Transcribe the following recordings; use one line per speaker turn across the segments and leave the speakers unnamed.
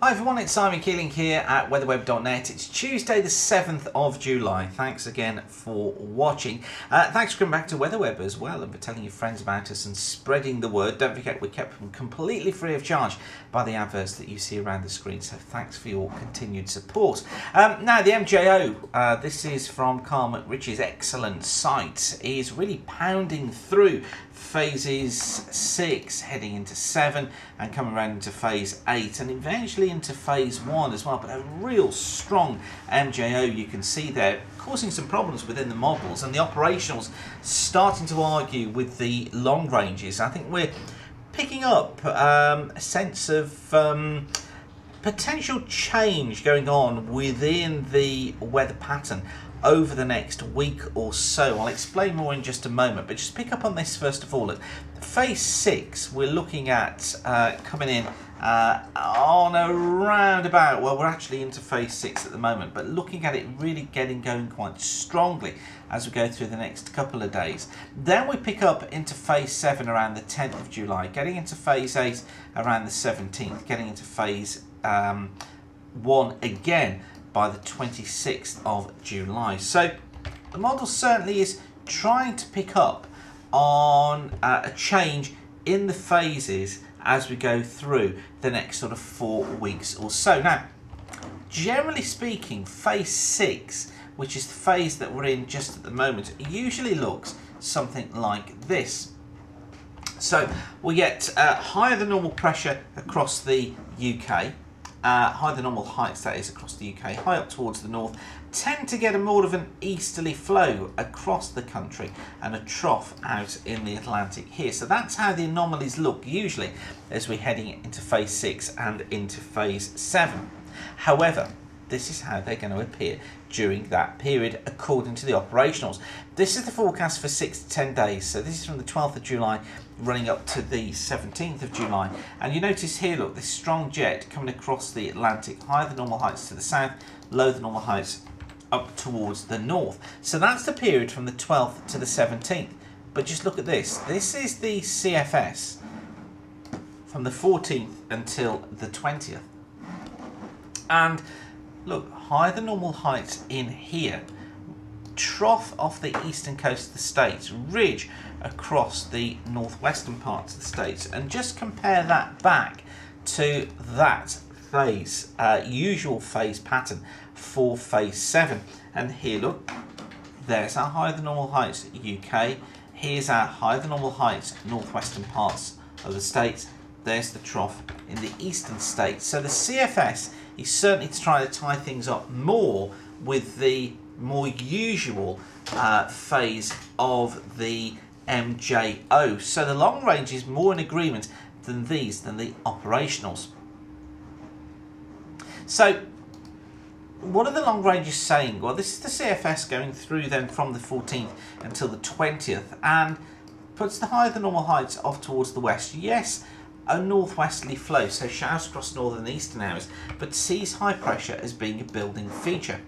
Hi everyone, it's Simon Keeling here at weatherweb.net. It's Tuesday the 7th of July. Thanks again for watching. Thanks for coming back to WeatherWeb as well and for telling your friends about us and spreading the word. Don't forget we kept them completely free of charge by the adverts that you see around the screen, so thanks for your continued support. Now the MJO, this is from Carl McRitchie's excellent site, is really pounding through phases 6 heading into 7 and coming around into phase 8 and eventually into phase 1 as well, but a real strong MJO you can see there, causing some problems within the models, and the operationals starting to argue with the long ranges. I think we're picking up a sense of potential change going on within the weather pattern over the next week or so. I'll explain more in just a moment, but just pick up on this first of all. At phase 6, we're looking at coming in on around about, well, we're actually into phase 6 at the moment, but looking at it really getting going quite strongly as we go through the next couple of days. Then we pick up into phase 7 around the 10th of July, getting into phase 8 around the 17th, getting into phase 1 again by the 26th of July. So the model certainly is trying to pick up on a change in the phases as we go through the next sort of 4 weeks or so. Now, generally speaking, phase 6, which is the phase that we're in just at the moment, usually looks something like this. So we get higher than normal pressure across the UK, higher than normal heights, that is, across the UK, high up towards the north, tend to get a more of an easterly flow across the country and a trough out in the Atlantic here. So that's how the anomalies look usually as we're heading into phase 6 and into phase 7. However, this is how they're going to appear during that period according to the operationals. This is the forecast for 6 to 10 days. So this is from the 12th of July running up to the 17th of July. And you notice here, look, this strong jet coming across the Atlantic, higher than normal heights to the south, lower than normal heights up towards the north. So that's the period from the 12th to the 17th. But just look at this. This is the CFS from the 14th until the 20th. And look, higher than normal heights in here, trough off the eastern coast of the States, ridge across the northwestern parts of the States, and just compare that back to that phase, usual phase pattern for phase 7. And here, look, there's our higher than normal heights UK, here's our higher than normal heights northwestern parts of the States, there's the trough in the eastern states. So the CFS is certainly trying to tie things up more with the more usual phase of the MJO. So the long range is more in agreement than the operationals. So what are the long ranges saying? Well, this is the CFS going through then from the 14th until the 20th and puts the higher than normal heights off towards the west. Yes, a northwesterly flow, so showers across northern and eastern areas, but sees high pressure as being a building feature.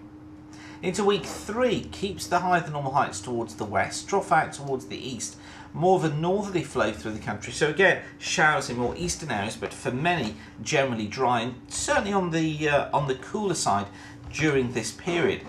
Into week 3, keeps the higher than normal heights towards the west, trough out towards the east, more of a northerly flow through the country. So again, showers in more eastern areas, but for many generally dry and certainly on the cooler side during this period.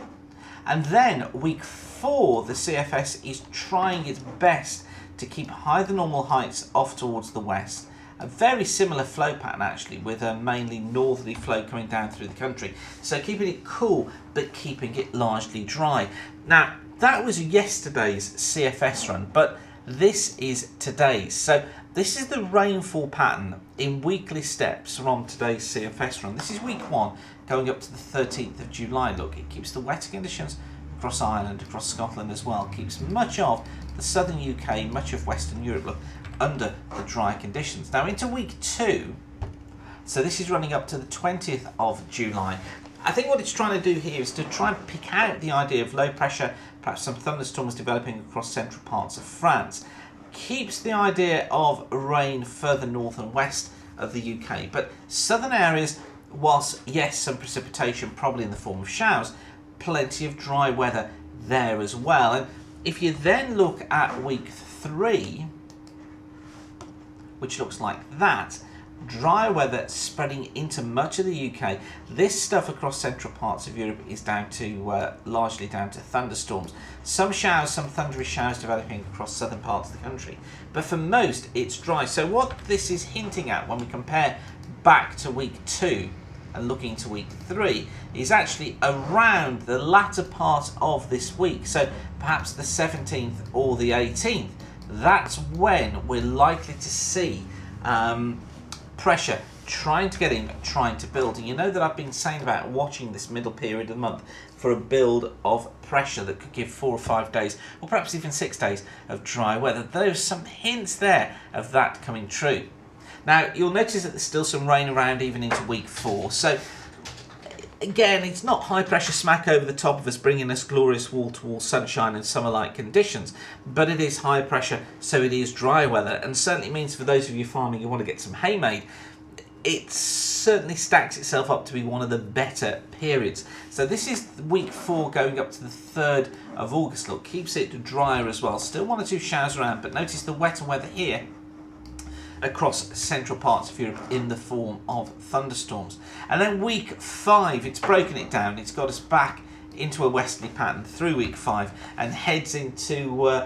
And then week 4, the CFS is trying its best to keep higher than normal heights off towards the west. A very similar flow pattern actually, with a mainly northerly flow coming down through the country. So keeping it cool, but keeping it largely dry. Now, that was yesterday's CFS run, but this is today's. So this is the rainfall pattern in weekly steps from today's CFS run. This is week 1, going up to the 13th of July. Look, it keeps the wetter conditions across Ireland, across Scotland as well. Keeps much of the southern UK, much of Western Europe, look, under the dry conditions. Now into week 2, so this is running up to the 20th of July. I think what it's trying to do here is to try and pick out the idea of low pressure, perhaps some thunderstorms developing across central parts of France. Keeps the idea of rain further north and west of the UK, but southern areas, whilst yes, some precipitation probably in the form of showers, plenty of dry weather there as well. And if you then look at week 3, which looks like that, dry weather spreading into much of the UK. This stuff across central parts of Europe is down to largely down to thunderstorms. Some showers, some thundery showers developing across southern parts of the country. But for most, it's dry. So what this is hinting at when we compare back to week 2 and looking to week 3 is actually around the latter part of this week. So perhaps the 17th or the 18th. That's when we're likely to see pressure trying to get in, trying to build. And you know that I've been saying about watching this middle period of the month for a build of pressure that could give 4 or 5 days, or perhaps even 6 days of dry weather. There's some hints there of that coming true. Now, you'll notice that there's still some rain around even into week 4. So, again, it's not high pressure smack over the top of us, bringing us glorious wall-to-wall sunshine and summer-like conditions, but it is high pressure, so it is dry weather, and certainly means for those of you farming who want to get some hay made, it certainly stacks itself up to be one of the better periods. So this is week 4 going up to the 3rd of August. Look, keeps it drier as well. Still 1 or 2 showers around, but notice the wetter weather here across central parts of Europe in the form of thunderstorms. And then week 5, it's broken it down. It's got us back into a westerly pattern through week 5 and heads into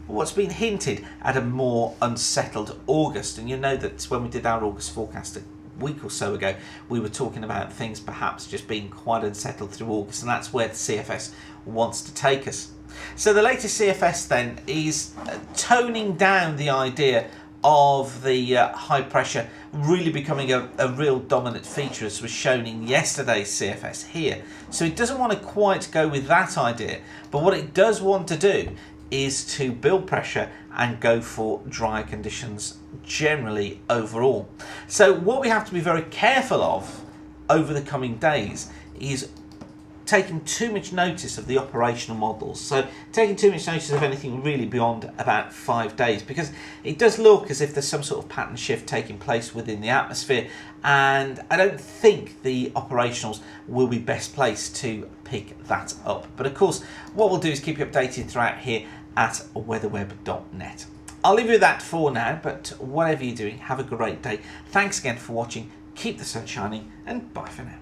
what's been hinted at a more unsettled August. And you know that when we did our August forecast a week or so ago, we were talking about things perhaps just being quite unsettled through August, and that's where the CFS wants to take us. So the latest CFS then is toning down the idea of the high pressure really becoming a real dominant feature, as was shown in yesterday's CFS here. So it doesn't want to quite go with that idea, but what it does want to do is to build pressure and go for dry conditions generally overall. So what we have to be very careful of over the coming days is taking too much notice of the operational models. So taking too much notice of anything really beyond about 5 days, because it does look as if there's some sort of pattern shift taking place within the atmosphere, and I don't think the operationals will be best placed to pick that up. But of course, what we'll do is keep you updated throughout here at weatherweb.net. I'll leave you with that for now, but whatever you're doing, have a great day. Thanks again for watching, keep the sun shining, and bye for now.